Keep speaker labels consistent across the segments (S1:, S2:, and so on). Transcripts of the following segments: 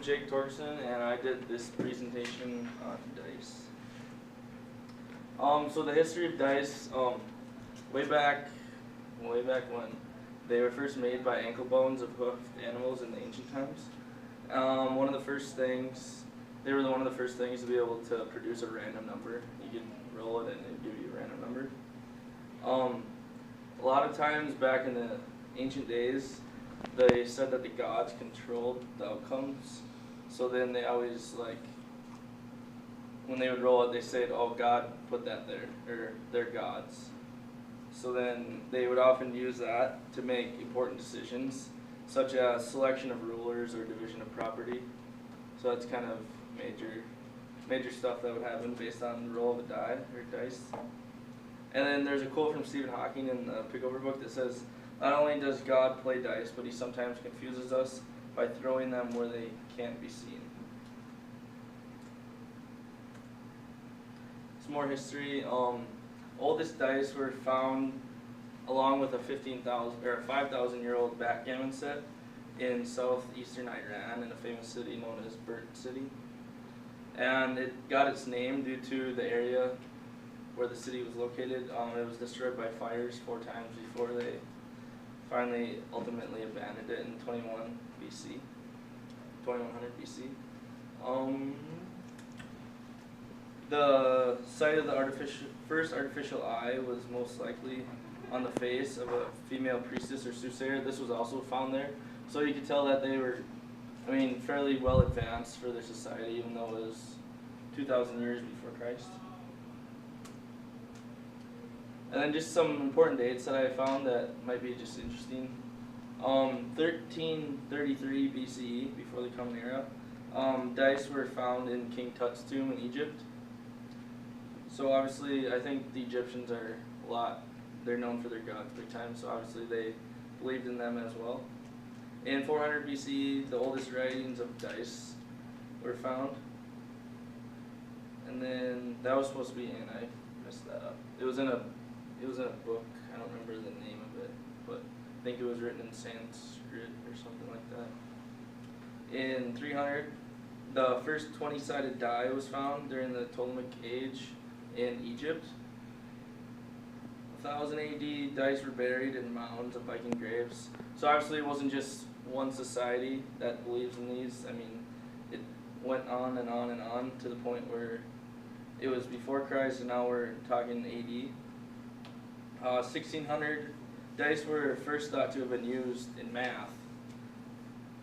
S1: Jake Torkson, and I did this presentation on dice. So the history of dice, way back when they were first made by ankle bones of hoofed animals in the ancient times. One of the first things, they were one of the first things to be able to produce a random number. You could roll it and it would give you a random number. A lot of times back in the ancient days, they said that the gods controlled the outcomes. So then they always, like, when they would roll it, they said, oh, God put that there, or they're gods. So then they would often use that to make important decisions, such as selection of rulers or division of property. So that's kind of major stuff that would happen based on the roll of a die or dice. And then there's a quote from Stephen Hawking in the Pickover book that says, not only does God play dice, but he sometimes confuses us by throwing them where they can't be seen. Some more history. Oldest dice were found along with a 5,000-year-old backgammon set in southeastern Iran in a famous city known as Burnt City. And it got its name due to the area where the city was located. It was destroyed by fires 4 times before they finally ultimately abandoned it in 2100 BC. The site of the first artificial eye was most likely on the face of a female priestess or soothsayer. This was also found there. So you could tell that they were, fairly well advanced for their society, even though it was 2,000 years before Christ. And then just some important dates that I found that might be just interesting. 1333 BCE, before the Common Era, dice were found in King Tut's tomb in Egypt. So obviously, I think the Egyptians are they're known for their gods big time, so obviously they believed in them as well. In 400 BCE, the oldest writings of dice were found. And then, that was supposed to be in, I messed that up. It was in a book, I don't remember the name of it, but I think it was written in Sanskrit or something like that. In 300, the first 20-sided die was found during the Ptolemaic Age in Egypt. 1000 AD, dice were buried in mounds of Viking graves. So obviously it wasn't just one society that believes in these. It went on and on and on to the point where it was before Christ, and now we're talking AD. 1600, dice were first thought to have been used in math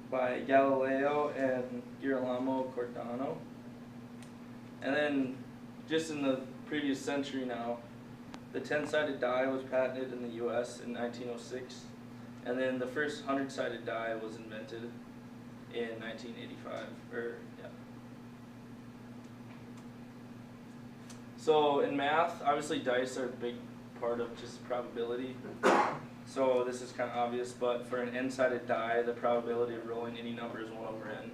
S1: by Galileo and Girolamo Cardano. And then, just in the previous century now, the 10-sided die was patented in the US in 1906, and then the first 100-sided die was invented in 1985, So in math, obviously dice are a big part of just probability. So this is kind of obvious, but for an n-sided die, the probability of rolling any number is 1 over n.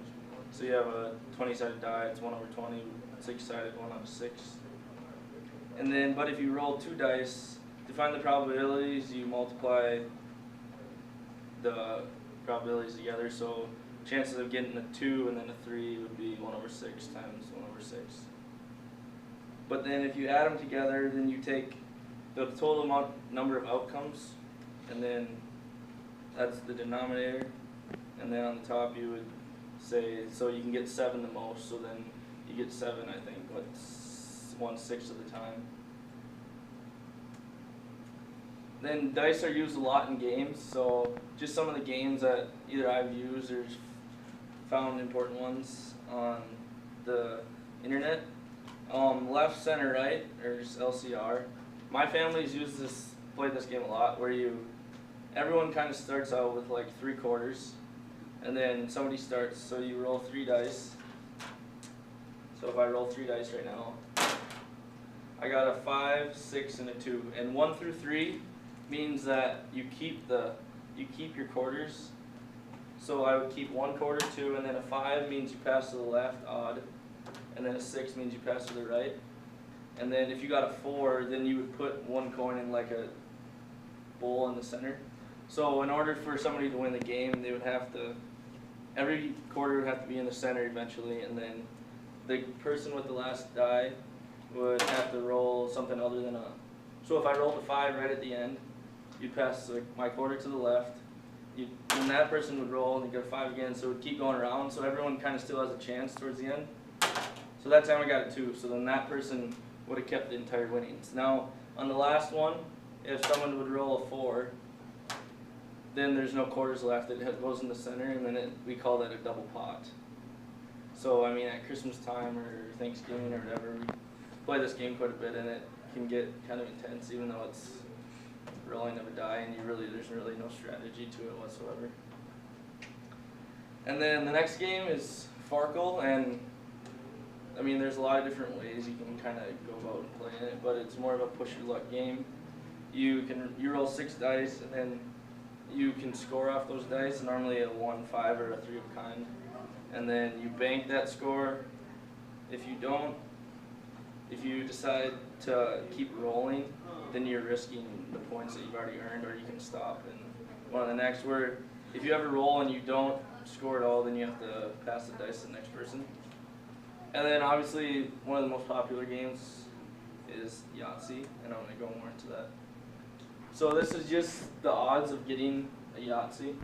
S1: So you have a 20-sided die, it's 1 over 20, 6-sided, 1 over 6. And then, but if you roll 2 dice, to find the probabilities, you multiply the probabilities together. So chances of getting a 2 and then a 3 would be 1 over 6 times 1 over 6. But then if you add them together, then you take the total number of outcomes, and then that's the denominator. And then on the top you would say, so you can get 7 the most, so then you get 7, I think, but 1/6 of the time. Then dice are used a lot in games, so just some of the games that either I've used or found important ones on the internet. Left, center, right, or just LCR. My family's played this game a lot, where everyone kind of starts out with like 3 quarters, and then somebody starts, so you roll 3 dice. So if I roll 3 dice right now, I got a 5, 6, and a 2. And 1 through 3 means that you keep your quarters. So I would keep 1 quarter, 2, and then a 5 means you pass to the left, odd, and then a 6 means you pass to the right. And then if you got a 4, then you would put 1 coin in like a bowl in the center. So in order for somebody to win the game, they would have to every quarter would have to be in the center eventually, and then the person with the last die would have to roll something other than a. So if I rolled a 5 right at the end, you'd pass my quarter to the left. And that person would roll and get a 5 again, so it would keep going around. So everyone kind of still has a chance towards the end. So that time I got a 2. So then that person would have kept the entire winnings. Now on the last one, if someone would roll a 4, then there's no quarters left. It goes in the center, and then we call that a double pot. So I mean, at Christmas time or Thanksgiving or whatever, we play this game quite a bit, and it can get kind of intense, even though it's rolling of a die, and there's really no strategy to it whatsoever. And then the next game is Farkle, and I mean, there's a lot of different ways you can kind of go about playing it, but it's more of a push your luck game. You roll 6 dice, and then you can score off those dice, normally a 1, 5, or a 3 of a kind, and then you bank that score. If you don't, if you decide to keep rolling, then you're risking the points that you've already earned, or you can stop and go on to the next. Where if you ever roll and you don't score at all, then you have to pass the dice to the next person. And then obviously one of the most popular games is Yahtzee, and I'm going to go more into that. So this is just the odds of getting a Yahtzee.